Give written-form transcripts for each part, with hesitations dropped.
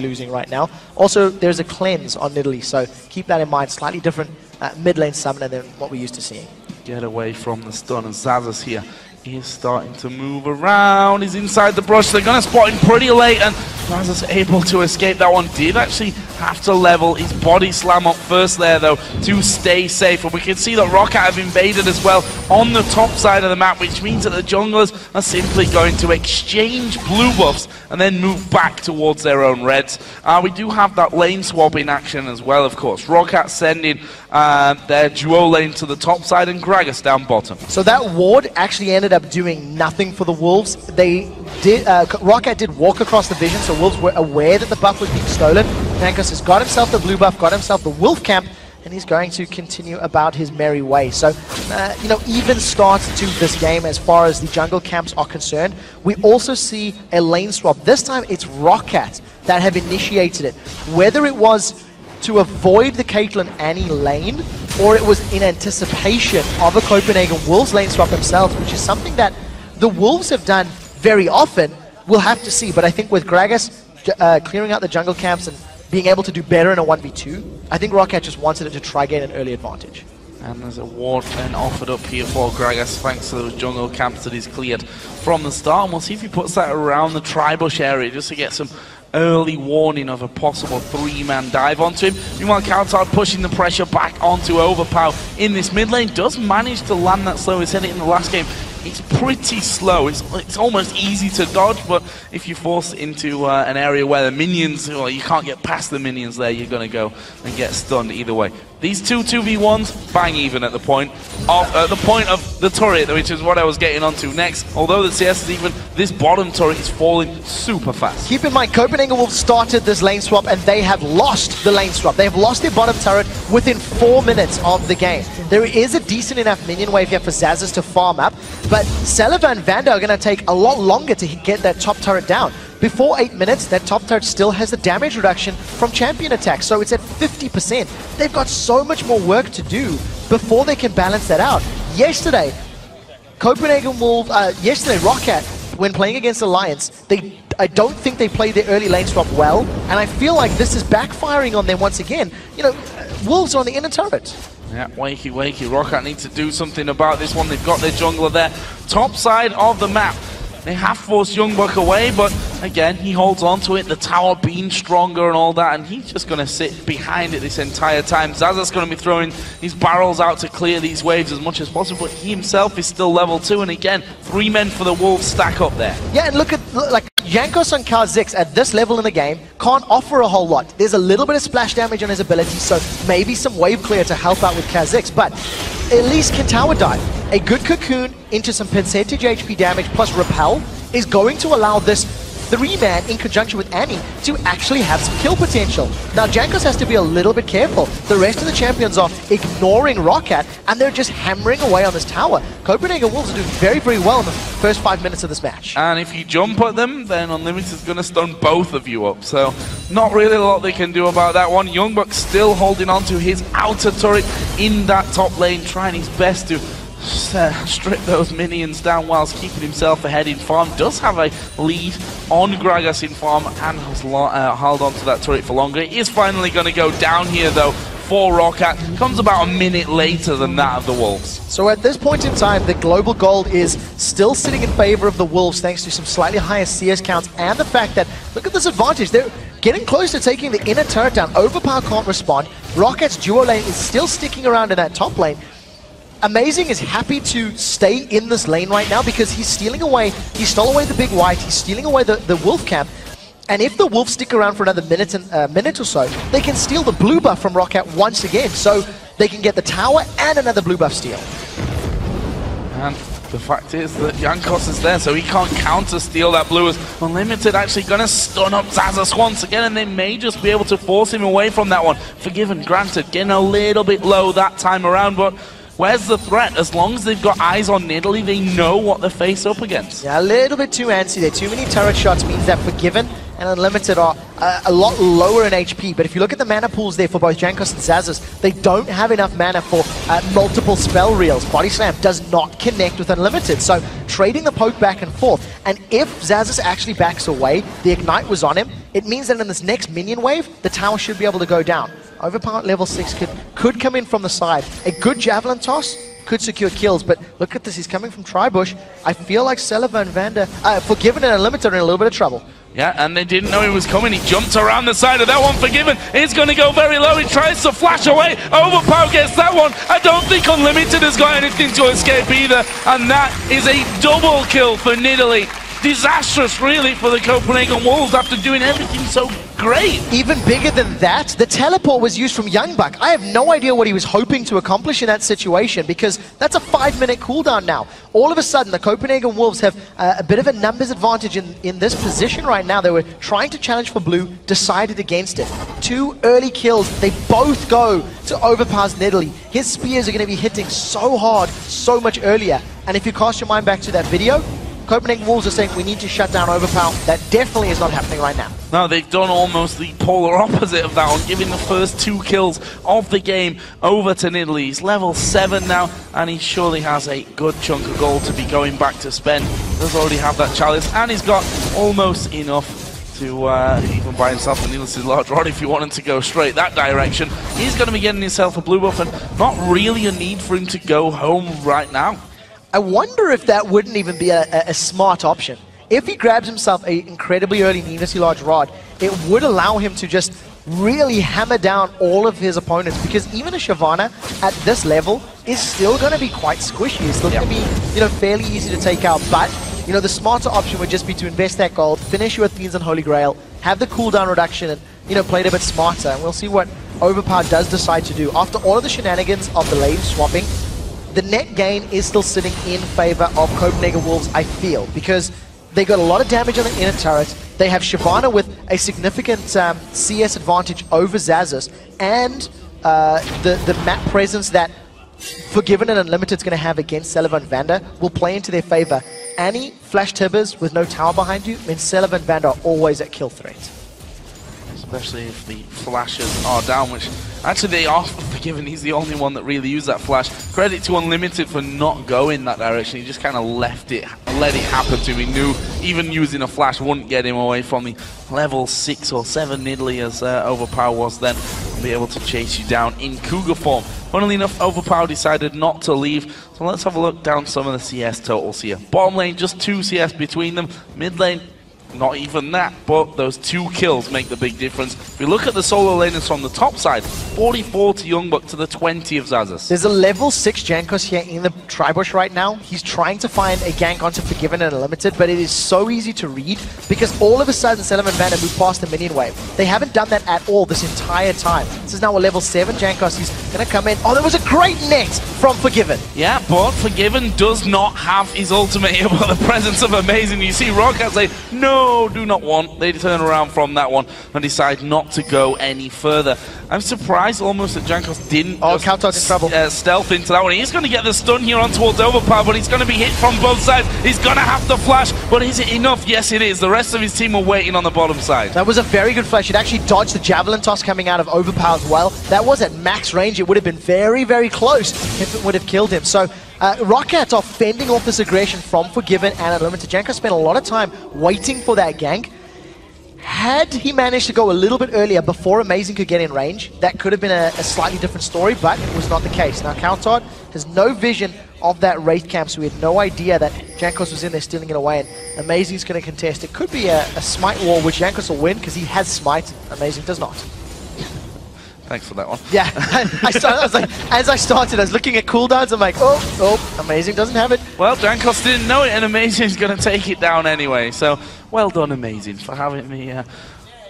losing right now. Also, there's a cleanse on Nidalee, so keep that in mind. Slightly different mid lane summoner than what we're used to seeing. Get away from the stun, and Zazas here is starting to move around. He's inside the brush. They're going to spot him pretty late, and Zazas able to escape that one. Did actually have to level his body slam up first there, though, to stay safe. And we can see that Roccat have invaded as well on the top side of the map, which means that the junglers are simply going to exchange blue buffs and then move back towards their own reds. We do have that lane swap in action as well, of course. Roccat sending their duo lane to the top side and Gragas down bottom. So that ward actually ended up doing nothing for the Wolves. They did, Roccat did walk across the vision, so Wolves were aware that the buff was being stolen. Jankos has got himself the blue buff, got himself the wolf camp, and he's going to continue about his merry way. So, you know, even start to this game as far as the jungle camps are concerned. We also see a lane swap. This time it's Roccat that have initiated it. Whether it was to avoid the Caitlyn Annie lane, or it was in anticipation of a Copenhagen Wolves lane swap themselves, which is something that the Wolves have done very often. We'll have to see, but I think with Gragas clearing out the jungle camps and being able to do better in a 1v2, I think Roccat just wanted it to try gain an early advantage. And there's a ward then offered up here for Gragas, thanks to those jungle camps that he's cleared from the start. And we'll see if he puts that around the tri-bush area just to get some early warning of a possible three-man dive onto him. Meanwhile, Counter pushing the pressure back onto Overpower in this mid lane. Does manage to land that slow. He said it in the last game. It's pretty slow. It's almost easy to dodge, but if you force it into an area where the minions, well, you can't get past the minions there, you're going to go and get stunned either way. These two 2v1s, bang even at the point of the turret, which is what I was getting onto next. Although the CS is even, this bottom turret is falling super fast. Keep in mind, Copenhagen Wolves started this lane swap and they have lost the lane swap. They have lost their bottom turret within 4 minutes of the game. There is a decent enough minion wave here for Zazas to farm up, but Salava and Vanda are going to take a lot longer to get that top turret down. Before 8 minutes, that top turret still has the damage reduction from champion attacks, so it's at 50%. They've got so much more work to do before they can balance that out. Yesterday, Roccat, when playing against Alliance, I don't think they played their early lane swap well, and I feel like this is backfiring on them once again. You know, Wolves are on the inner turret. Yeah, wakey. Roccat needs to do something about this one. They've got their jungler there. Top side of the map. They have forced Youngbuck away, but again, he holds on to it. The tower being stronger and all that, and he's just going to sit behind it this entire time. Zazas going to be throwing his barrels out to clear these waves as much as possible, but he himself is still level 2, and again, 3 men for the Wolves stack up there. Yeah, and look at, like, Jankos on Kha'Zix at this level in the game can't offer a whole lot. There's a little bit of splash damage on his ability, so maybe some wave clear to help out with Kha'Zix, but at least can tower dive. A good cocoon into some percentage HP damage plus repel is going to allow this 3-man in conjunction with Annie to actually have some kill potential. Now Jankos has to be a little bit careful. The rest of the champions are ignoring Roccat and they're just hammering away on this tower. Copenhagen Wolves are doing very, very well in the first 5 minutes of this match. And if you jump at them, then Unlimited is going to stun both of you up. So not really a lot they can do about that one. Youngbuck still holding on to his outer turret in that top lane, trying his best to strip those minions down whilst keeping himself ahead in farm. Does have a lead on Gragas in farm and has held on to that turret for longer. It is finally going to go down here though for Roccat. Comes about a minute later than that of the Wolves. So at this point in time, the global gold is still sitting in favor of the Wolves thanks to some slightly higher CS counts and the fact that, look at this advantage, they're getting close to taking the inner turret down. Overpower can't respond. Rockat's duo lane is still sticking around in that top lane. Amazing is happy to stay in this lane right now because he's stealing away, he stole away the big white, he's stealing away the wolf camp, and if the wolves stick around for another minute or so, they can steal the blue buff from Roccat once again, so they can get the tower and another blue buff steal. And the fact is that Jankos is there, so he can't counter-steal that blue. As Unlimited actually going to stun up Zazas once again, and they may just be able to force him away from that one. Forgiven, granted, getting a little bit low that time around, but where's the threat? As long as they've got eyes on Nidalee, they know what they're face up against. Yeah, a little bit too antsy there. Too many turret shots means that Forgiven and Unlimited are a lot lower in HP, but if you look at the mana pools there for both Jankos and Xaxus, they don't have enough mana for multiple spell reels. Body Slam does not connect with Unlimited, so trading the poke back and forth, and if Xaxus actually backs away, the Ignite was on him, it means that in this next minion wave, the tower should be able to go down. Overpower at level 6 could come in from the side. A good Javelin toss could secure kills, but look at this, he's coming from Tribush. I feel like Sullivan Vander, Forgiven and Unlimited are in a little bit of trouble. Yeah, and they didn't know he was coming. He jumped around the side of that one. Forgiven is going to go very low. He tries to flash away. Overpower gets that one. I don't think Unlimited has got anything to escape either. And that is a double kill for Nidalee. Disastrous, really, for the Copenhagen Wolves after doing everything so great. Even bigger than that, the teleport was used from Youngbuck. I have no idea what he was hoping to accomplish in that situation, because that's a 5-minute cooldown now. All of a sudden, the Copenhagen Wolves have a bit of a numbers advantage in this position right now. They were trying to challenge for blue, decided against it. 2 early kills, they both go to Overpower's Nidalee. His spears are going to be hitting so hard, so much earlier. And if you cast your mind back to that video, Copenhagen Wolves are saying we need to shut down Overpower. That definitely is not happening right now. No, they've done almost the polar opposite of that one, giving the first 2 kills of the game over to Nidalee. He's level 7 now, and he surely has a good chunk of gold to be going back to spend. Does already have that chalice, and he's got almost enough to even buy himself a needlessly large rod if you want him to go straight that direction. He's going to be getting himself a blue buff, and not really a need for him to go home right now. I wonder if that wouldn't even be a smart option. If he grabs himself an incredibly early needlessly large rod, it would allow him to just really hammer down all of his opponents, because even a Shyvana at this level is still going to be quite squishy. It's still going to be, fairly easy to take out. But, the smarter option would just be to invest that gold, finish your Fiends and Holy Grail, have the cooldown reduction, and, play it a bit smarter. And we'll see what Overpower does decide to do. After all of the shenanigans of the lane swapping, the net gain is still sitting in favor of Copenhagen Wolves, I feel, because they got a lot of damage on the inner turret. They have Shyvana with a significant CS advantage over Xaxus, and the map presence that Forgiven and Unlimited is going to have against Sullivan Vander will play into their favor. Annie, Flash Tibbers with no tower behind you, means Sullivan Vander are always at kill threat. Especially if the flashes are down, which actually they are Forgiven. He's the only one that really used that flash. Credit to Unlimited for not going that direction. He just kind of let it happen to him. He knew even using a flash wouldn't get him away from the level 6 or 7 Nidalee as Overpower was then. Be able to chase you down in Cougar form. Funnily enough, Overpower decided not to leave. So let's have a look down some of the CS totals here. Bottom lane, just 2 CS between them. Mid lane, not even that, but those 2 kills make the big difference. If we look at the solo laners from the top side, 44 to Youngbuck to the 20 of Xaxus. There's a level 6 Jankos here in the Tribush right now. He's trying to find a gank onto Forgiven and Unlimited, but it is so easy to read because all of a sudden Sullivan Vander moved past the minion wave. They haven't done that at all this entire time. This is now a level 7 Jankos. He's going to come in. Oh, there was a great net from Forgiven. Yeah, but Forgiven does not have his ultimate here, but the presence of Amazing. You see Roccat say, no, do not want. They turn around from that one and decide not to go any further. I'm surprised almost that Jankos didn't Countdown in trouble. Stealth into that one. He's going to get the stun here on towards Overpower, but he's going to be hit from both sides. He's going to have to flash, but is it enough? Yes, it is. The rest of his team are waiting on the bottom side. That was a very good flash. It actually dodged the Javelin toss coming out of Overpower as well. That was at max range. It would have been very, very close if it would have killed him. So Roccat are fending off this aggression from Forgiven and Unlimited. Jankos spent a lot of time waiting for that gank. Had he managed to go a little bit earlier before Amazing could get in range, that could have been a slightly different story, but it was not the case. Now Countdown has no vision of that Wraith camp, so we had no idea that Jankos was in there stealing it away, and Amazing's going to contest. It could be a Smite war, which Jankos will win because he has Smite. Amazing does not. Thanks for that one. Yeah, as I started, I was looking at cooldowns. I'm like, oh, Amazing doesn't have it. Well, Jankos didn't know it, and Amazing's going to take it down anyway. So, well done, Amazing, for having the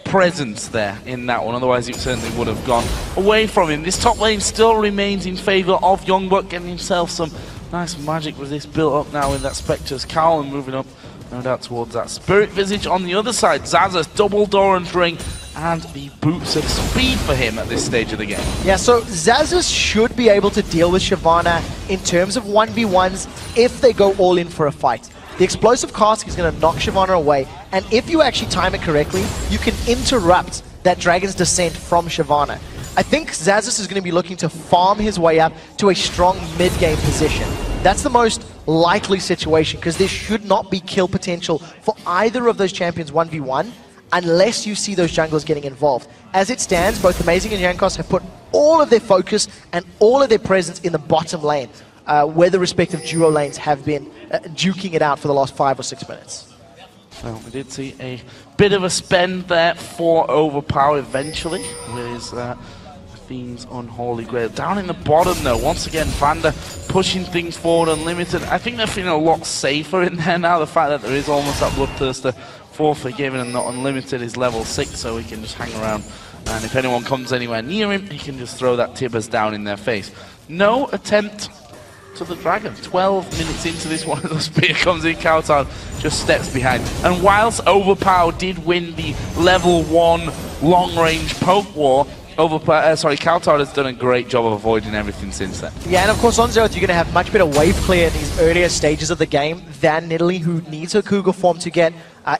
presence there in that one. Otherwise, it certainly would have gone away from him. This top lane still remains in favour of Youngbuck, getting himself some nice magic resist built up now with that Spectre's Cowl and moving up, no doubt, towards that Spirit Visage on the other side. Xaxus, double Doran's Ring, and the boots of speed for him at this stage of the game. Yeah, so Xaxus should be able to deal with Shyvana in terms of 1v1s if they go all in for a fight. The explosive cask is going to knock Shyvana away, and if you actually time it correctly, you can interrupt that Dragon's Descent from Shyvana. I think Xaxis is going to be looking to farm his way up to a strong mid-game position. That's the most likely situation, because there should not be kill potential for either of those champions 1v1 unless you see those junglers getting involved. As it stands, both Amazing and Jankos have put all of their focus and all of their presence in the bottom lane, where the respective duo lanes have been duking it out for the last 5 or 6 minutes. Well, we did see a bit of a spend there for Overpower eventually, with his Fiend's Unholy Grail. Down in the bottom though, once again, Vander pushing things forward unlimited. I think they're feeling a lot safer in there now, the fact that there is almost that Bloodthirster for Forgiven and not unlimited is level 6, so he can just hang around. And if anyone comes anywhere near him, he can just throw that Tibbers down in their face. No attempt to the Dragon. 12 minutes into this one, the spear comes in, Kautar just steps behind. And whilst Overpower did win the level 1 long-range poke war, Kautar has done a great job of avoiding everything since then. Yeah, and of course on Zeroth you're going to have much better wave clear in these earlier stages of the game than Nidalee, who needs her Cougar form to get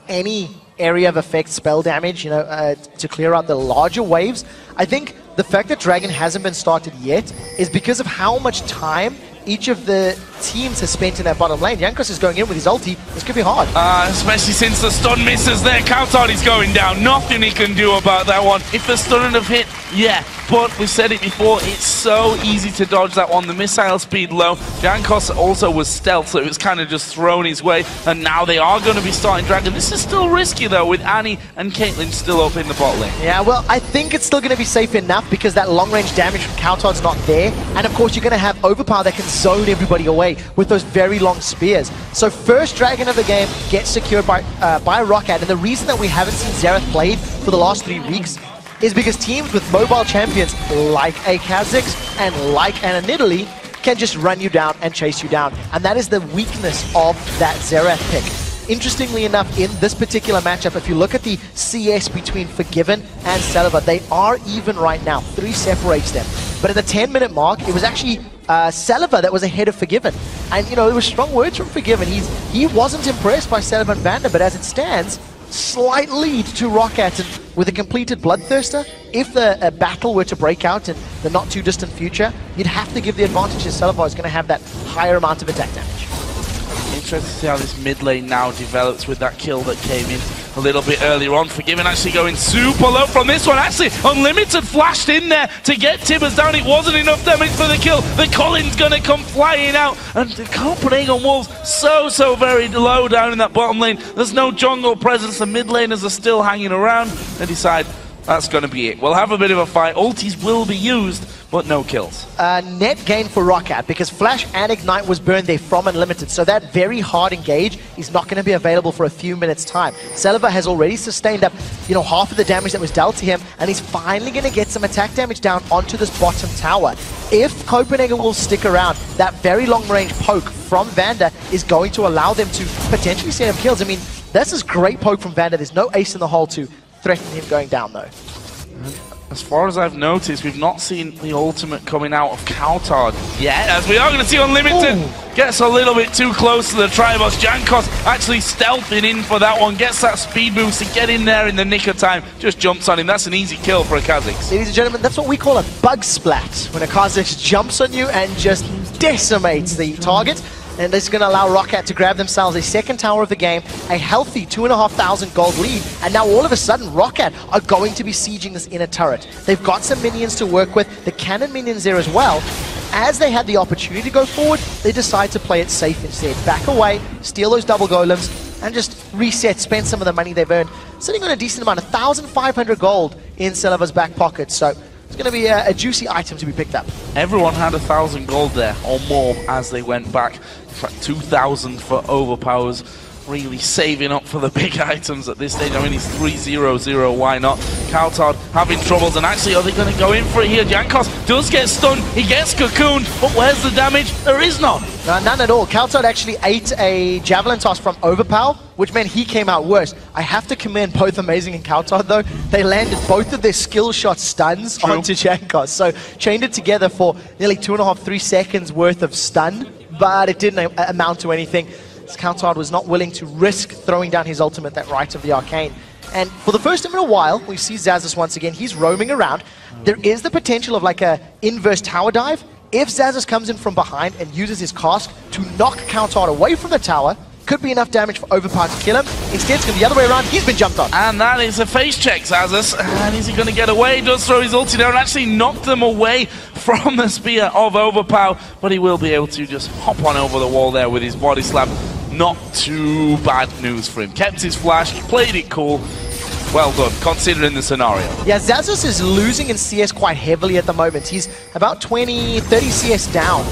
any area of effect spell damage, to clear out the larger waves. I think the fact that Dragon hasn't been started yet is because of how much time each of the teams has spent in that bottom lane. Jankos is going in with his ulti. This could be hard. Especially since the stun misses there. Kautar is going down. Nothing he can do about that one. If the stun would have hit, yeah. But we said it before, it's so easy to dodge that one. The missile speed low. Jankos also was stealth, so it was kind of just thrown his way. And now they are going to be starting Dragon. This is still risky though, with Annie and Caitlyn still up in the bot lane. Yeah, well, I think it's still going to be safe enough because that long-range damage from Kautar's not there. And of course, you're going to have Overpower that can zone everybody away with those very long spears. So first Dragon of the game gets secured by Roccat, and the reason that we haven't seen Xerath played for the last 3 weeks is because teams with mobile champions like a Kha'Zix and like an Nidalee can just run you down and chase you down. And that is the weakness of that Xerath pick. Interestingly enough, in this particular matchup, if you look at the CS between Forgiven and Saliva, they are even right now. 3 separates them. But at the 10-minute mark, it was actually Saliva that was ahead of Forgiven. And, there were strong words from Forgiven. He wasn't impressed by Saliva and Vander, but as it stands, slight lead to Roccat. And with a completed Bloodthirster, if the battle were to break out in the not-too-distant future, you'd have to give the advantage to Saliva is going to have that higher amount of attack damage. Interesting to see how this mid lane now develops with that kill that came in a little bit earlier on. Forgiven actually going super low from this one. Actually, Unlimited flashed in there to get Tibbers down. It wasn't enough damage for the kill. The Colin's going to come flying out. And the Copenhagen Wolves so very low down in that bottom lane. There's no jungle presence. The mid laners are still hanging around. They decide that's going to be it. We'll have a bit of a fight. Ultis will be used, but no kills. Net gain for Roccat because Flash and Ignite was burned there from Unlimited, so that very hard engage is not going to be available for a few minutes' time. Saliva has already sustained up, half of the damage that was dealt to him, and he's finally going to get some attack damage down onto this bottom tower. If Copenhagen will stick around, that very long-range poke from Vander is going to allow them to potentially set up kills. I mean, this is great poke from Vander. There's no ace in the hole to threaten him going down, though. As far as I've noticed, we've not seen the ultimate coming out of Kautar yet, as we are going to see Unlimited gets a little bit too close to the Triboss. Jankos actually stealthing in for that one, gets that speed boost to get in there in the nick of time, just jumps on him. That's an easy kill for a Kha'Zix. Ladies and gentlemen, that's what we call a bug splat, when a Kha'Zix jumps on you and just decimates the target. And this is going to allow Roccat to grab themselves a second tower of the game, a healthy 2,500 gold lead, and now all of a sudden Roccat are going to be sieging this inner turret. They've got some minions to work with, the cannon minions there as well. As they had the opportunity to go forward, they decide to play it safe instead. Back away, steal those double golems, and just reset, spend some of the money they've earned. Sitting on a decent amount, 1,500 gold in Saliva's back pocket, so it's going to be a juicy item to be picked up. Everyone had 1,000 gold there, or more, as they went back. In fact, 2,000 for Overpowers. Really saving up for the big items at this stage. I mean, he's 3-0-0, why not? Kautar having troubles, and actually, are they going to go in for it here? Jankos does get stunned, he gets cocooned, but where's the damage? There is none. None at all. Kautar actually ate a javelin toss from Overpower, which meant he came out worse. I have to commend both Amazing and Kautar, though. They landed both of their skill shot stuns onto Jankos, so chained it together for nearly 2.5-3 seconds worth of stun, but it didn't amount to anything. Counterhard was not willing to risk throwing down his ultimate, that right of the arcane. And for the first time in a while, we see Xaxus once again. He's roaming around. There is the potential of like a inverse tower dive. If Xaxus comes in from behind and uses his cask to knock Counterhard away from the tower, could be enough damage for Overpower to kill him. Instead, it's going to be the other way around. He's been jumped on. And that is a face check, Xaxus. And is he going to get away? He does throw his ulti down and actually knock them away from the spear of Overpower. But he will be able to just hop on over the wall there with his body slam. Not too bad news for him. Kept his flash, played it cool. Well done, considering the scenario. Yeah, Xaxus is losing in CS quite heavily at the moment. He's about 30 CS down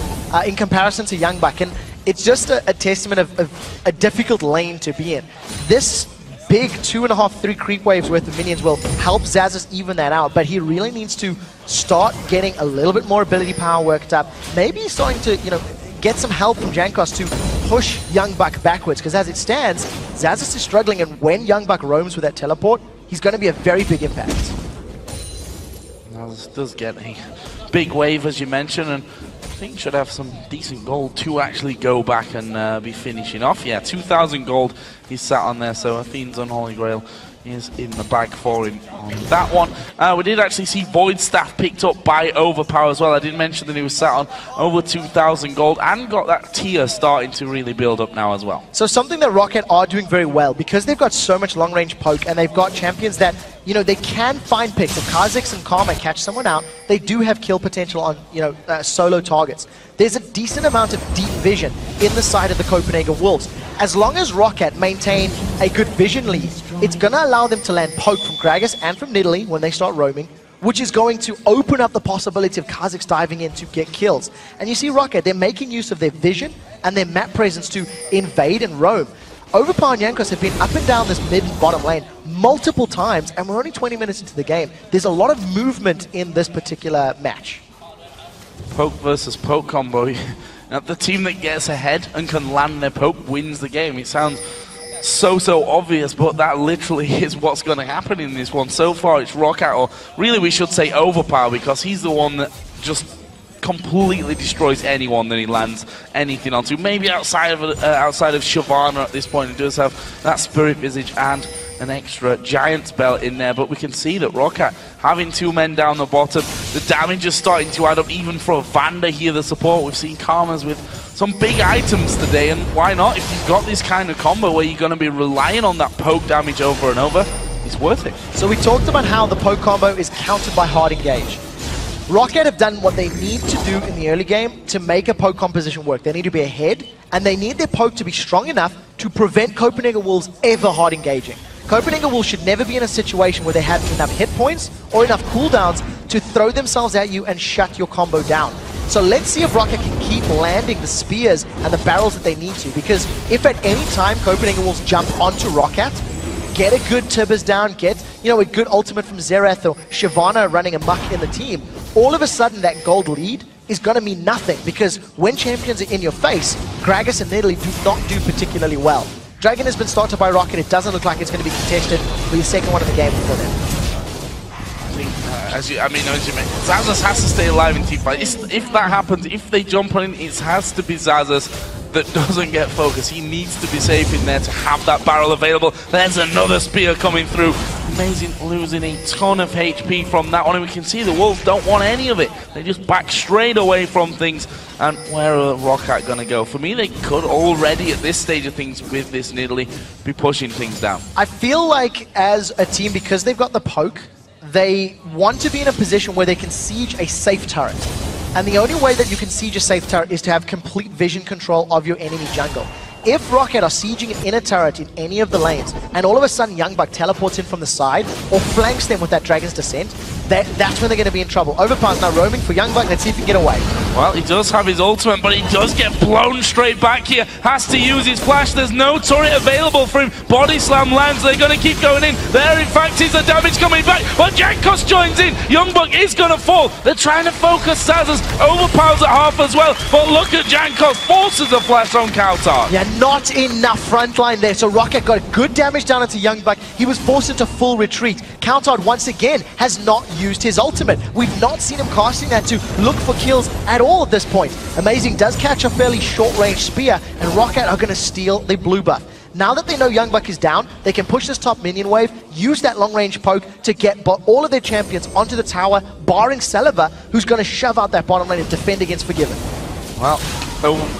in comparison to Youngbuck. And it's just a testament of a difficult lane to be in. This big 2.5, 3 creep waves worth of minions will help Xaxus even that out, but he really needs to start getting a little bit more ability power worked up. Maybe starting to, get some help from Jankos to push Youngbuck backwards, because as it stands, Xaxus is struggling, and when Youngbuck roams with that teleport, he's going to be a very big impact. Well, this does get a big wave, as you mentioned, and I think should have some decent gold to actually go back and be finishing off. Yeah, 2,000 gold he's sat on there, so Athene's Unholy Grail is in the bag for him on that one. We did actually see Void Staff picked up by Overpower as well. I did mention that he was sat on over 2,000 gold and got that tier starting to really build up now as well. So something that Roccat are doing very well, because they've got so much long-range poke and they've got champions that, they can find picks. If Kha'Zix and Karma catch someone out, they do have kill potential on, solo targets. There's a decent amount of deep vision in the side of the Copenhagen Wolves. As long as Roccat maintain a good vision lead, it's going to allow them to land poke from Gragas and from Nidalee when they start roaming, which is going to open up the possibility of Kha'Zix diving in to get kills. And you see Roccat, they're making use of their vision and their map presence to invade and roam. Overpower and Jankos have been up and down this mid and bottom lane multiple times, and we're only 20 minutes into the game. There's a lot of movement in this particular match. Poke versus poke combo. The team that gets ahead and can land their poke wins the game. It sounds so obvious, but that literally is what's going to happen in this one. So far it's Roccat, or really we should say Overpower, because he's the one that just completely destroys anyone that he lands anything onto. Maybe outside of Shyvana at this point, he does have that Spirit Visage and an extra Giant's Belt in there, but we can see that Roccat having 2 men down the bottom, the damage is starting to add up even for Vander here, the support. We've seen Karmas with some big items today, and why not? If you've got this kind of combo where you're going to be relying on that poke damage over and over, it's worth it. So we talked about how the poke combo is countered by hard engage. Roccat have done what they need to do in the early game to make a poke composition work. They need to be ahead, and they need their poke to be strong enough to prevent Copenhagen Wolves ever hard engaging. Copenhagen Wolves should never be in a situation where they have enough hit points or enough cooldowns to throw themselves at you and shut your combo down. So let's see if Roccat can keep landing the spears and the barrels that they need to, because if at any time Copenhagen Wolves jump onto Roccat, get a good Tibbers down, get a good ultimate from Xerath or Shyvana running amok in the team, all of a sudden that gold lead is going to mean nothing, because when champions are in your face, Gragas and Nidalee do not do particularly well. Dragon has been started by Roccat. It doesn't look like it's going to be contested for the second one of the game for them. As you mentioned, Xaxus has to stay alive in teamfight. If that happens, if they jump on, it has to be Xaxus that doesn't get focused. He needs to be safe in there to have that barrel available. There's another spear coming through. Amazing, losing a ton of HP from that one, and we can see the Wolves don't want any of it. They just back straight away from things. And where are Roccat going to go? For me, they could already, at this stage of things with this Nidalee, be pushing things down. I feel like as a team, because they've got the poke, they want to be in a position where they can siege a safe turret. And the only way that you can siege a safe turret is to have complete vision control of your enemy jungle. If Roccat are sieging an inner turret in any of the lanes, and all of a sudden Youngbuck teleports in from the side, or flanks them with that Dragon's Descent, that's when they're going to be in trouble. Overpower's now roaming for Youngbuck. Let's see if he can get away. Well, he does have his ultimate, but he does get blown straight back here. Has to use his flash. There's no turret available for him. Body slam lands. They're going to keep going in. There, in fact, is the damage coming back. But Jankos joins in. Youngbuck is going to fall. They're trying to focus Xaxus. Overpower's at half as well. But look at Jankos. Forces a flash on Counterhard. Yeah, not enough frontline there. So Roccat got good damage down into Youngbuck. He was forced into full retreat. Counterhard, once again, has not used his ultimate. We've not seen him casting that to look for kills at at all at this point. Amazing does catch a fairly short-range spear, and Roccat are going to steal the blue buff. Now that they know Youngbuck is down, they can push this top minion wave, use that long-range poke to get all of their champions onto the tower, barring Celiva, who's going to shove out that bottom lane and defend against Forgiven. Well,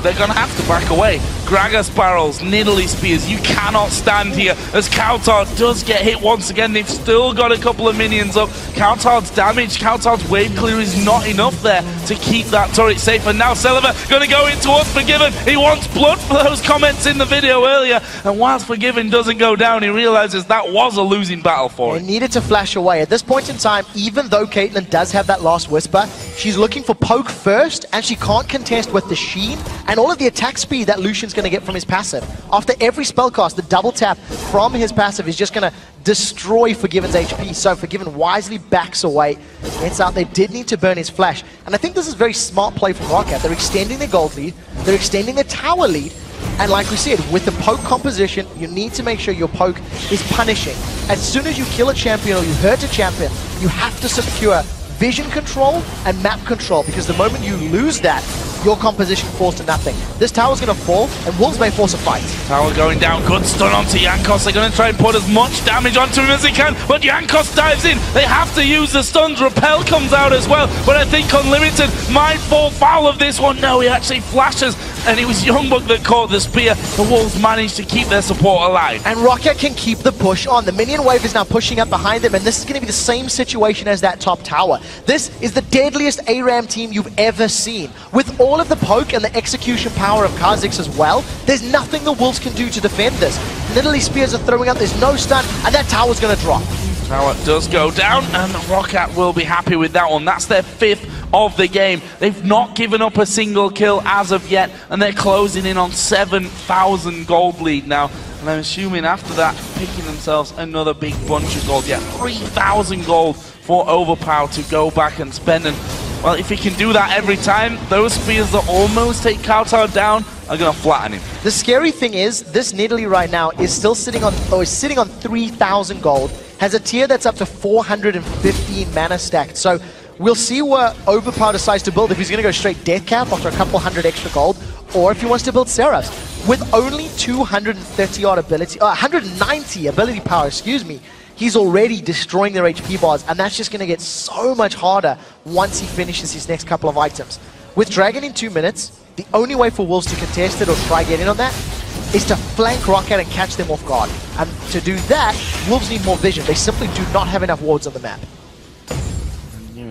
they're going to have to back away. Gragas barrels, Nidalee spears, you cannot stand here as Kautar does get hit once again. They've still got a couple of minions up. Kautar's damage, Kautar's wave clear is not enough there to keep that turret safe. And now Celiva going to go in towards Forgiven. He wants blood for those comments in the video earlier. And whilst Forgiven doesn't go down, he realizes that was a losing battle for him. They needed to flash away. At this point in time, even though Caitlyn does have that last whisper, she's looking for poke first, and she can't contest with the Sheen and all of the attack speed that Lucian's going to get from his passive. After every spellcast, the double tap from his passive is just going to destroy Forgiven's HP. So Forgiven wisely backs away, gets out. They did need to burn his flash. And I think this is very smart play from Roccat. They're extending their gold lead, they're extending their tower lead, and like we said, with the poke composition, you need to make sure your poke is punishing. As soon as you kill a champion or you hurt a champion, you have to secure vision control and map control, because the moment you lose that, your composition falls to nothing. This tower's going to fall, and Wolves may force a fight. Tower going down, good stun onto Jankos. They're going to try and put as much damage onto him as they can, but Jankos dives in. They have to use the stuns. Repel comes out as well, but I think Unlimited might fall foul of this one. No, he actually flashes, and it was Youngbuck that caught the spear. The Wolves managed to keep their support alive. And Roccat can keep the push on. The minion wave is now pushing up behind them, and this is going to be the same situation as that top tower. This is the deadliest ARAM team you've ever seen. With all of the poke and the execution power of Kha'Zix as well, there's nothing the Wolves can do to defend this. Nidalee spears are throwing up, there's no stun, and that tower's going to drop. Tower does go down, and Roccat will be happy with that one. That's their 5th of the game. They've not given up a single kill as of yet, and they're closing in on 7,000 gold lead now. And I'm assuming after that, picking themselves another big bunch of gold. Yeah, 3,000 gold for Overpower to go back and spend. And well, if he can do that every time, those spears that almost take Kautar down are going to flatten him. The scary thing is, this Nidalee right now is still sitting on 3,000 gold, has a tier that's up to 415 mana stacked. So we'll see where Overpower decides to build, if he's going to go straight Death Cap after a couple hundred extra gold, or if he wants to build Seras. With only 230 odd ability, 190 ability power, excuse me, he's already destroying their HP bars, and that's just going to get so much harder once he finishes his next couple of items. With Dragon in 2 minutes, the only way for Wolves to contest it or try get in on that is to flank Roccat and catch them off guard. And to do that, Wolves need more vision. They simply do not have enough wards on the map.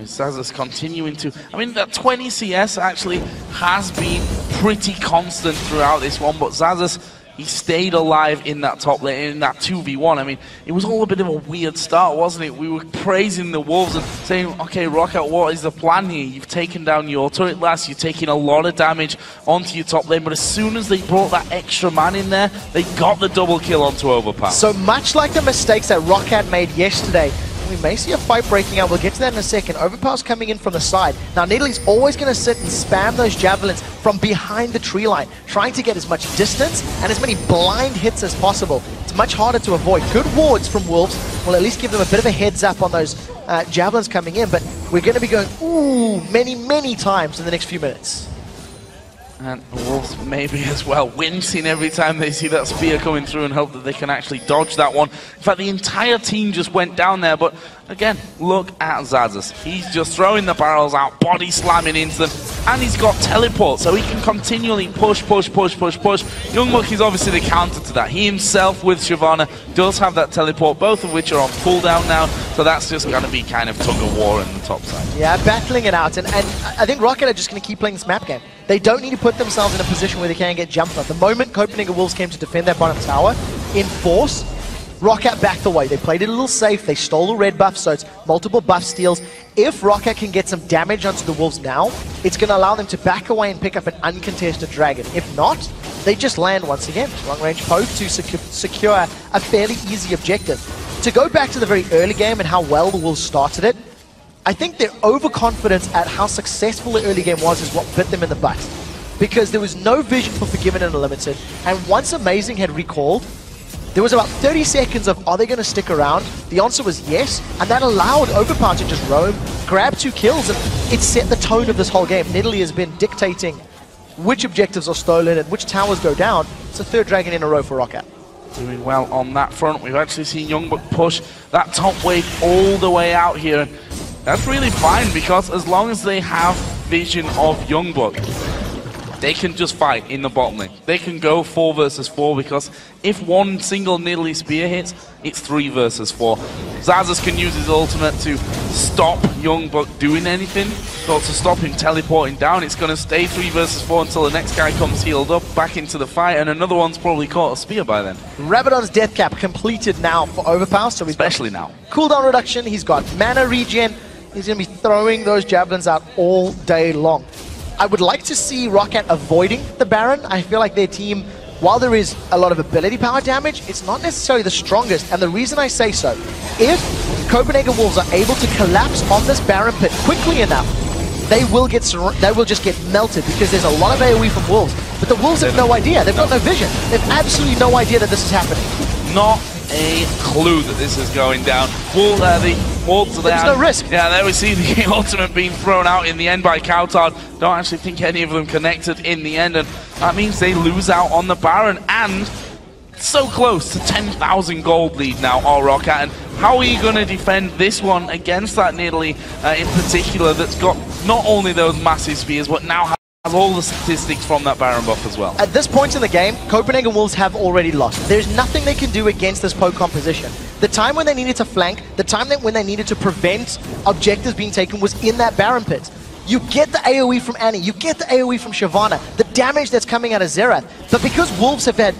Zazas continuing to... I mean, that 20 CS actually has been pretty constant throughout this one, but Zazas, he stayed alive in that top lane, in that 2v1. I mean, it was all a bit of a weird start, wasn't it? We were praising the Wolves and saying, okay, Roccat, what is the plan here? You've taken down your turret last, you're taking a lot of damage onto your top lane, but as soon as they brought that extra man in there, they got the double kill onto Overpower. So much like the mistakes that Roccat made yesterday, we may see a fight breaking out. We'll get to that in a second. Overpower's coming in from the side. Now Nidalee's always going to sit and spam those javelins from behind the tree line, trying to get as much distance and as many blind hits as possible. It's much harder to avoid. Good wards from Wolves will at least give them a bit of a heads up on those javelins coming in, but we're going to be going, ooh, many times in the next few minutes. And Wolves maybe as well, wincing every time they see that spear coming through and hope that they can actually dodge that one. In fact, the entire team just went down there, but again, look at Zazas. He's just throwing the barrels out, body slamming into them, and he's got teleport, so he can continually push. Youngbuck is obviously the counter to that. He himself with Shyvana does have that teleport, both of which are on cooldown now, so that's just going to be kind of tug of war in the top side. Yeah, battling it out, and I think Roccat are just going to keep playing this map game. They don't need to put themselves in a position where they can get jumped on. The moment Copenhagen Wolves came to defend that bottom tower in force, Roccat backed away. They played it a little safe. They stole the red buff, so it's multiple buff steals. If Roccat can get some damage onto the Wolves now, it's going to allow them to back away and pick up an uncontested dragon. If not, they just land once again. Long range poke to secure a fairly easy objective. To go back to the very early game and how well the Wolves started it, I think their overconfidence at how successful the early game was is what bit them in the butt. Because there was no vision for Forgiven and Unlimited, and once Amazing had recalled, there was about 30 seconds of, are they going to stick around? The answer was yes, and that allowed Overpower to just roam, grab 2 kills, and it set the tone of this whole game. Nidalee has been dictating which objectives are stolen and which towers go down. It's a 3rd dragon in a row for Roccat. Doing well on that front. We've actually seen Youngbuck push that top wave all the way out here. And that's really fine, because as long as they have vision of Youngbuck, they can just fight in the bottom lane. They can go 4 versus 4, because if one single Nidalee spear hits, it's 3 versus 4. Xaxus can use his ultimate to stop Youngbuck doing anything, but to stop him teleporting down, it's going to stay 3 versus 4 until the next guy comes healed up, back into the fight, and another one's probably caught a spear by then. Rabadon's death cap completed now for Overpower, so he's especially now. Cooldown reduction, he's got mana regen, he's going to be throwing those javelins out all day long. I would like to see Roccat avoiding the Baron. I feel like their team, while there is a lot of ability power damage, it's not necessarily the strongest. And the reason I say so, if Copenhagen Wolves are able to collapse on this Baron pit quickly enough, they will just get melted, because there's a lot of AoE from Wolves. But the Wolves have no idea. They've got no vision. They've absolutely no idea that this is happening. Not a clue that this is going down. The Wolves are there. There's no risk. Yeah, there we see the ultimate being thrown out in the end by Coutard. Don't actually think any of them connected in the end, and that means they lose out on the Baron, and so close to 10,000 gold lead now, all Roccat. And how are you going to defend this one against that Nidalee in particular, that's got not only those massive spears, but now has all the statistics from that Baron buff as well? At this point in the game, Copenhagen Wolves have already lost. There's nothing they can do against this poke composition. The time when they needed to flank, the time when they needed to prevent objectives being taken was in that Baron pit. You get the AoE from Annie, you get the AoE from Shyvana, the damage that's coming out of Xerath. But because Wolves have had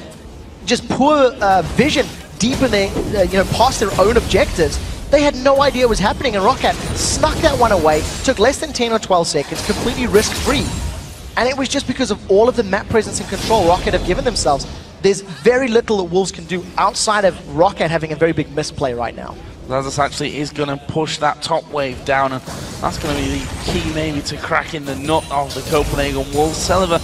just poor vision deep in their, past their own objectives, they had no idea what was happening, and Roccat snuck that one away, took less than 10 or 12 seconds, completely risk-free. And it was just because of all of the map presence and control Roccat have given themselves. There's very little that Wolves can do outside of Roccat having a very big misplay right now. Xaxus actually is going to push that top wave down, and that's going to be the key maybe to cracking the nut of the Copenhagen Wolves. Celiver,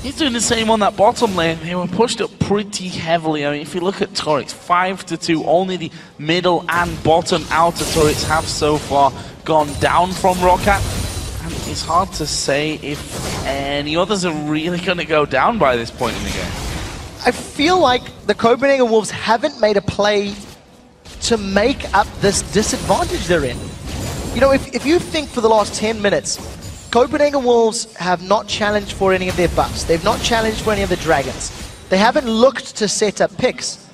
he's doing the same on that bottom lane. They were pushed up pretty heavily. I mean, if you look at turrets, 5-2, only the middle and bottom outer turrets have so far gone down from Roccat. And it's hard to say if any others are really going to go down by this point in the game. I feel like the Copenhagen Wolves haven't made a play to make up this disadvantage they're in. You know, if you think for the last 10 minutes, Copenhagen Wolves have not challenged for any of their buffs. They've not challenged for any of the dragons. They haven't looked to set up picks.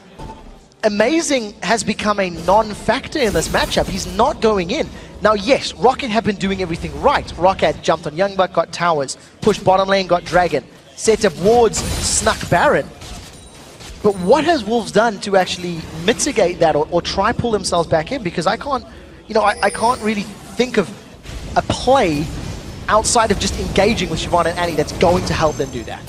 Amazing has become a non-factor in this matchup. He's not going in. Now, yes, Roccat have been doing everything right. Roccat jumped on Youngbuck, got towers, pushed bottom lane, got dragon, set up wards, snuck Baron. But what has Wolves done to actually mitigate that or try pull themselves back in? Because I can't, I can't really think of a play outside of just engaging with Shyvana and Annie that's going to help them do that.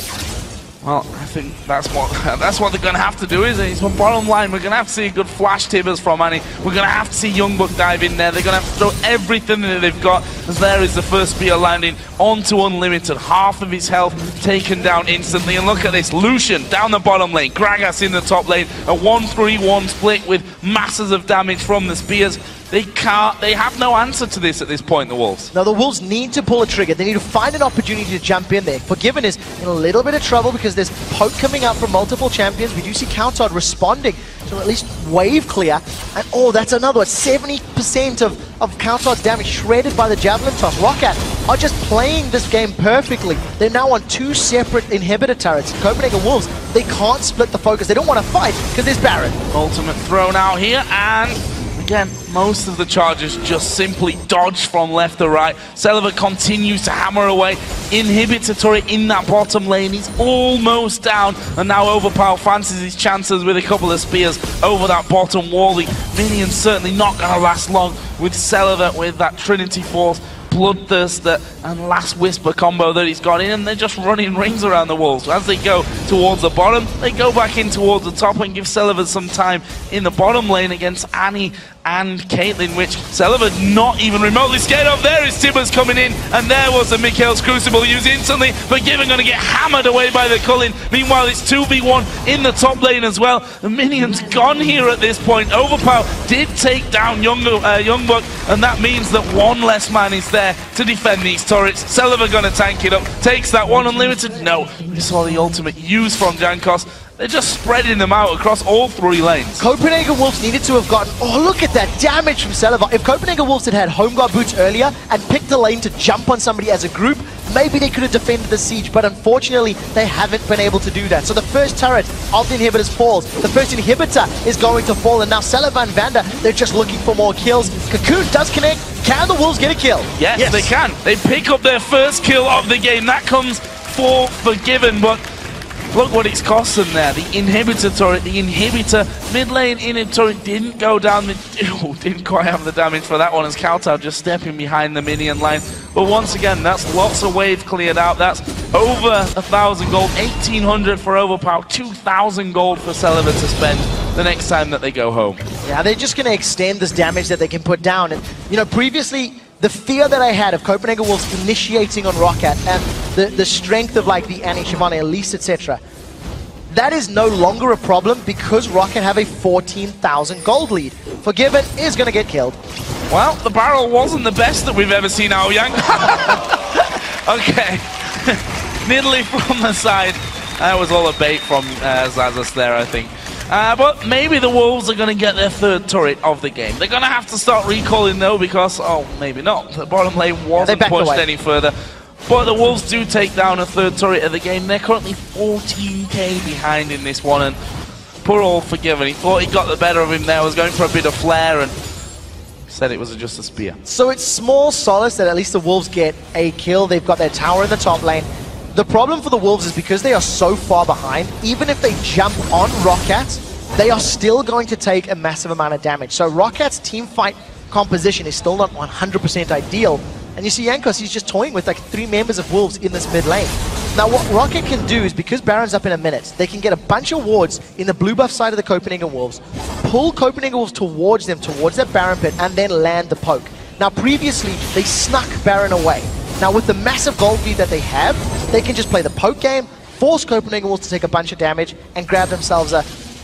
Well, I think that's what they're going to have to do, isn't it? So bottom line, we're going to have to see good flash tibbers from Annie. We're going to have to see Youngbuck dive in there. They're going to have to throw everything that they've got, as there is the first spear landing onto Unlimited. Half of his health taken down instantly. And look at this, Lucian down the bottom lane, Gragas in the top lane. A 1-3-1 split with masses of damage from the spears. They have no answer to this at this point, the Wolves. Now, the Wolves need to pull a trigger. They need to find an opportunity to jump in there. Forgiven is in a little bit of trouble because there's poke coming up from multiple champions. We do see Coutard responding to at least wave clear. And oh, that's another one. 70% of Coutard's damage shredded by the Javelin toss. Roccat are just playing this game perfectly. They're now on 2 separate inhibitor turrets. Copenhagen Wolves, they can't split the focus. They don't want to fight because there's Baron. Ultimate thrown out here, and again, most of the charges just simply dodge from left to right. Celiver continues to hammer away. Inhibits a turret in that bottom lane. He's almost down. And now Overpower fancies his chances with a couple of spears over that bottom wall. The minions certainly not going to last long with Celiver with that Trinity Force bloodthirster and last whisper combo that he's got in, and they're just running rings around the walls. As they go towards the bottom, they go back in towards the top and give Celiva some time in the bottom lane against Annie and Caitlyn, which Celiva not even remotely scared of. There is Tibbers coming in, and there was the Mikhail's Crucible used instantly. Forgiven going to get hammered away by the Cullen. Meanwhile, it's 2v1 in the top lane as well. The minion's gone here at this point. Overpower did take down Youngbuck, and that means that one less man is there to defend these turrets. Celiva going to tank it up. Takes that one unlimited. No, we saw the ultimate use from Jankos. They're just spreading them out across all 3 lanes. Copenhagen Wolves needed to have gotten... Oh, look at that damage from Celiva. If Copenhagen Wolves had had home guard boots earlier and picked a lane to jump on somebody as a group, maybe they could have defended the siege, but unfortunately, they haven't been able to do that. So the first turret of the inhibitors falls. The first inhibitor is going to fall, and now Celiva and Vanda, they're just looking for more kills. Cocoon does connect. Can the Wolves get a kill? Yes, they can. They pick up their first kill of the game. That comes for Forgiven, but look what it's cost them there. The inhibitor turret, the inhibitor mid lane inhib turret didn't go down. Didn't quite have the damage for that one as Kowtow just stepping behind the minion line. But once again, that's lots of wave cleared out. That's over 1,000 gold, 1,800 for Overpower, 2,000 gold for Celiva to spend the next time that they go home. Yeah, they're just going to extend this damage that they can put down. And, you know, previously, the fear that I had of Copenhagen Wolves initiating on Roccat and the strength of like the Annie, Shivani, Elise, etc., that is no longer a problem because Roccat have a 14,000 gold lead. Forgiven is going to get killed. Well, the barrel wasn't the best that we've ever seen, Aoyang. Okay. Nidalee from the side. That was all a bait from Zazas there, I think. But maybe the Wolves are going to get their 3rd turret of the game. They're going to have to start recalling though because, oh, maybe not. The bottom lane wasn't pushed any further. But the Wolves do take down a 3rd turret of the game. They're currently 14k behind in this one, and poor old Forgiven. He thought he got the better of him there, was going for a bit of flair, and said it was just a spear. So it's small solace that at least the Wolves get a kill. They've got their tower in the top lane. The problem for the Wolves is because they are so far behind, even if they jump on Roccat, they are still going to take a massive amount of damage. So Rockat's team fight composition is still not 100% ideal. And you see Jankos, he's just toying with like 3 members of Wolves in this mid lane. Now what Roccat can do is, because Baron's up in a minute, they can get a bunch of wards in the blue buff side of the Copenhagen Wolves, pull Copenhagen Wolves towards them, towards that Baron pit, and then land the poke. Now previously, they snuck Baron away. Now with the massive gold lead that they have, they can just play the poke game, force Copenhagen Wolves to take a bunch of damage, and grab themselves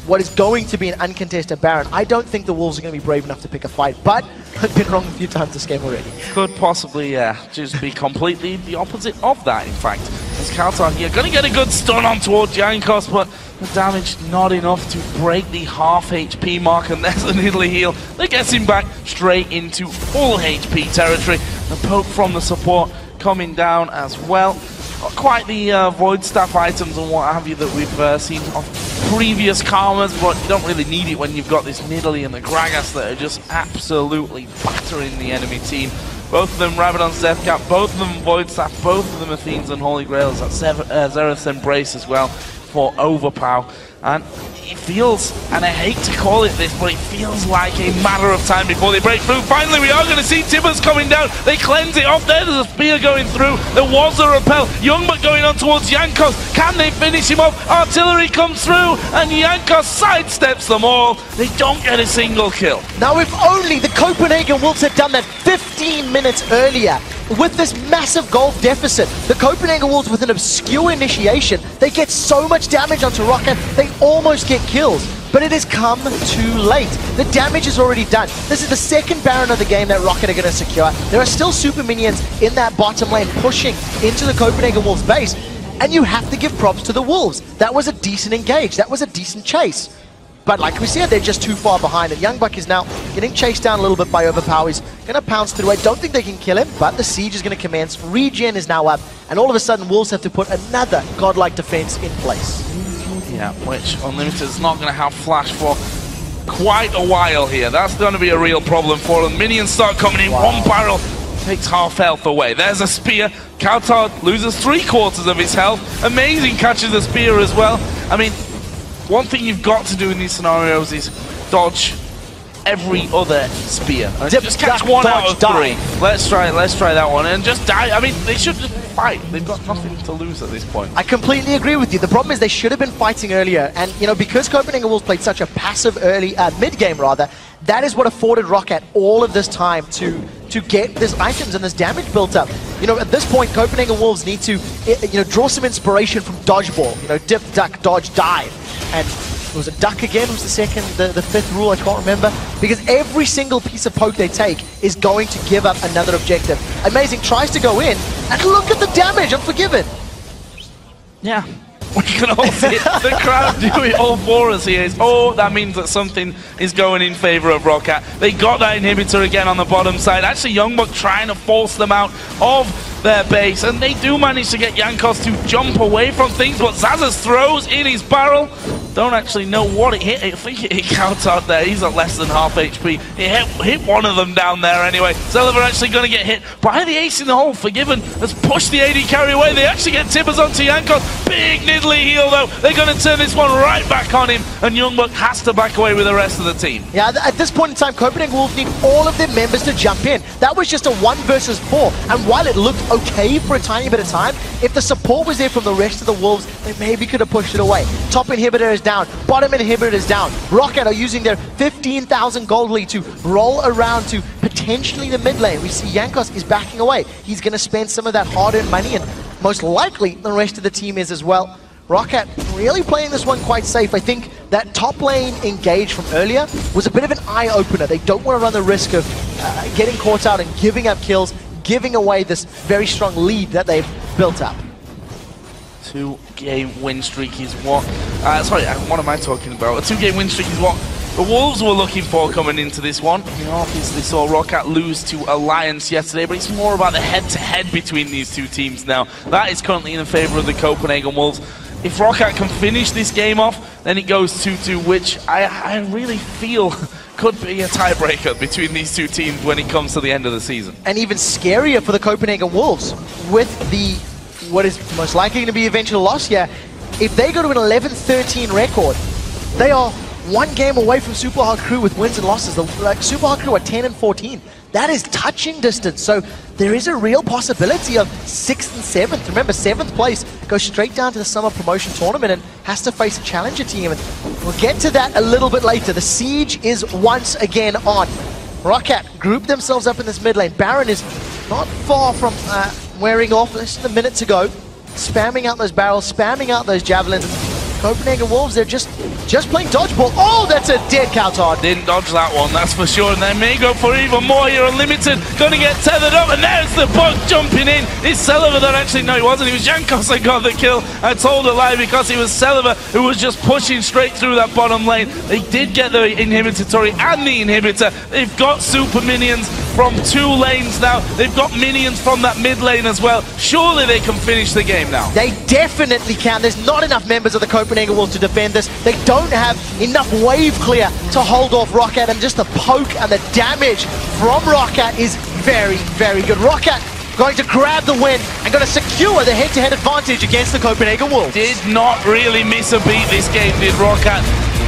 what is going to be an uncontested Baron. I don't think the Wolves are going to be brave enough to pick a fight, but I've been wrong a few times this game already. Could possibly, just be completely the opposite of that, in fact. As Kowtow here, going to get a good stun on towards Jankos, but the damage not enough to break the half HP mark, and there's a Nidalee heal that gets him back straight into full HP territory. The poke from the support coming down as well. Not quite the Void Staff items and what have you that we've seen of previous Karmas, but you don't really need it when you've got this Nidalee and the Gragas that are just absolutely battering the enemy team. Both of them Rabadon's Death Cap, both of them Void Staff, both of them Athene's and Holy Grails. That's Zereth's Embrace as well for Overpower. And it feels, and I hate to call it this, but it feels like a matter of time before they break through. Finally, we are going to see Tibbers coming down. They cleanse it off there. There's a spear going through. There was a repel. Youngbuck going on towards Jankos. Can they finish him off? Artillery comes through, and Jankos sidesteps them all. They don't get a single kill. Now, if only the Copenhagen Wolves had done that 15 minutes earlier. With this massive gold deficit, the Copenhagen Wolves with an obscure initiation, they get so much damage onto Roccat, they almost get kills. But it has come too late. The damage is already done. This is the 2nd Baron of the game that Roccat are going to secure. There are still super minions in that bottom lane pushing into the Copenhagen Wolves base. And you have to give props to the Wolves. That was a decent engage. That was a decent chase. But like we said, they're just too far behind, and Youngbuck is now getting chased down a little bit by Overpower. He's going to pounce through. I don't think they can kill him, but the siege is going to commence. Regen is now up, and all of a sudden, Wolves have to put another godlike defense in place. Yeah, which Unlimited is not going to have flash for quite a while here. That's going to be a real problem for them. Minions start coming in. Wow. One barrel takes half health away. There's a spear. Kowtow loses 3/4 of his health. Amazing catches a spear as well. I mean, one thing you've got to do in these scenarios is dodge every other spear. And Dip, just catch duck, one dodge, out of die. 3. Let's try that one and just die. I mean, they should just fight. They've got nothing to lose at this point. I completely agree with you. The problem is they should have been fighting earlier, and you know, because Copenhagen Wolves played such a passive early mid game rather, that is what afforded Roccat all of this time to get these items and this damage built up. You know, at this point, Copenhagen Wolves need to draw some inspiration from dodgeball. You know, dip, duck, dodge, dive, and it was a duck again. Was the second, the fifth rule? I can't remember, because every single piece of poke they take is going to give up another objective. Amazing tries to go in, and look at the damage. Unforgiven. Yeah. We can all see the crowd do it all for us here. Oh, that means that something is going in favor of Roccat. They got that inhibitor again on the bottom side. Actually, Youngbuck trying to force them out of their base, and they do manage to get Jankos to jump away from things, but Zazas throws in his barrel. Don't actually know what it hit. I think it hit Count out there. He's at less than half HP. It hit one of them down there anyway. Celeber actually going to get hit by the ace in the hole. Forgiven has pushed the AD carry away. They actually get tippers onto Jankos. Big niddly heal though. They're going to turn this one right back on him, and Youngbuck has to back away with the rest of the team. Yeah, at this point in time, Copenhagen Wolves need all of their members to jump in. That was just a 1 versus 4, and while it looked okay for a tiny bit of time, if the support was there from the rest of the Wolves, they maybe could have pushed it away. Top inhibitor is down, bottom inhibitor is down. Roccat are using their 15,000 gold lead to roll around to potentially the mid lane. We see Jankos is backing away. He's going to spend some of that hard-earned money, and most likely the rest of the team is as well. Roccat really playing this one quite safe. I think that top lane engage from earlier was a bit of an eye-opener. They don't want to run the risk of getting caught out and giving up kills, giving away this very strong lead that they've built up. 2-game win streak is what... what am I talking about? A 2-game win streak is what the Wolves were looking for coming into this one. You obviously saw Roccat lose to Alliance yesterday, but it's more about the head-to-head between these two teams now. That is currently in favor of the Copenhagen Wolves. If Roccat can finish this game off, then it goes 2-2, which I really feel could be a tiebreaker between these two teams when it comes to the end of the season. And even scarier for the Copenhagen Wolves with what is most likely going to be eventual loss here. If they go to an 11-13 record, they are 1 game away from Super Hard Crew with wins and losses. Super Hard Crew are 10-14. That is touching distance. So there is a real possibility of 6th and 7th. Remember, 7th place goes straight down to the summer promotion tournament and has to face a challenger team. And we'll get to that a little bit later. The siege is once again on. Roccat group themselves up in this mid lane. Baron is not far from wearing off. Less than a minute to go. Spamming out those barrels, spamming out those javelins. Copenhagen Wolves, they're just playing dodgeball. Oh, that's a dead Coutard. Didn't dodge that one, that's for sure. And they may go for even more here. Unlimited gonna get tethered up, and there's the bug jumping in. It's Celeber that actually, no, it wasn't. It was Jankos that got the kill. I told a lie because it was Celeber who was just pushing straight through that bottom lane. They did get the inhibitor turret and the inhibitor. They've got super minions from 2 lanes now. They've got minions from that mid lane as well. Surely they can finish the game now. They definitely can. There's not enough members of the Copenhagen Wolves to defend this. They don't have enough wave clear to hold off Roccat, and just the poke and the damage from Roccat is very, very good. Roccat going to grab the win and going to secure the head-to-head advantage against the Copenhagen Wolves. Did not really miss a beat this game, did Roccat.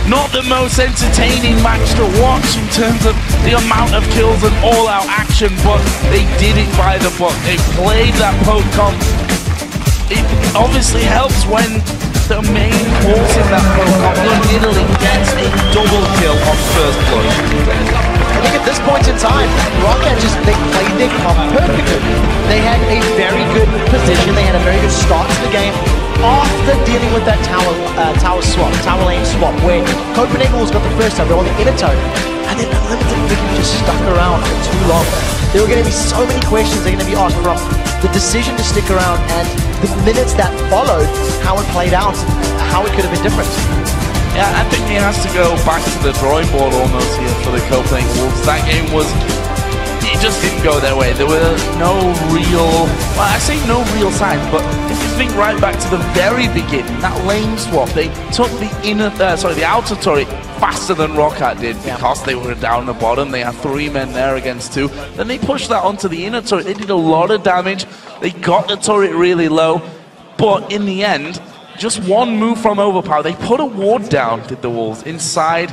Not the most entertaining match to watch in terms of the amount of kills and all-out action, but they did it by the book. They played that poke comp. It obviously helps when the main horse in that poke comp literally gets a double kill on first blood. I think at this point in time, Roccat they played their comp perfectly. They had a very good position. They had a very good start to the game. After dealing with that tower lane swap, where Copenhagen Wolves got the first time, they were on the inner turret, and then Unlimited literally just stuck around for too long. There were going to be so many questions they're going to be asked from the decision to stick around and the minutes that followed, how it played out, and how it could have been different. Yeah, I think he has to go back to the drawing board almost here for the Copenhagen Wolves. That game was... it just didn't go their way. There were no real... well, I say no real signs, but if you think right back to the very beginning, that lane swap, they took the outer turret faster than Roccat did because they were down the bottom. They had 3 men there against 2. Then they pushed that onto the inner turret. They did a lot of damage. They got the turret really low, but in the end, just one move from overpower. They put a ward down, did the Wolves, inside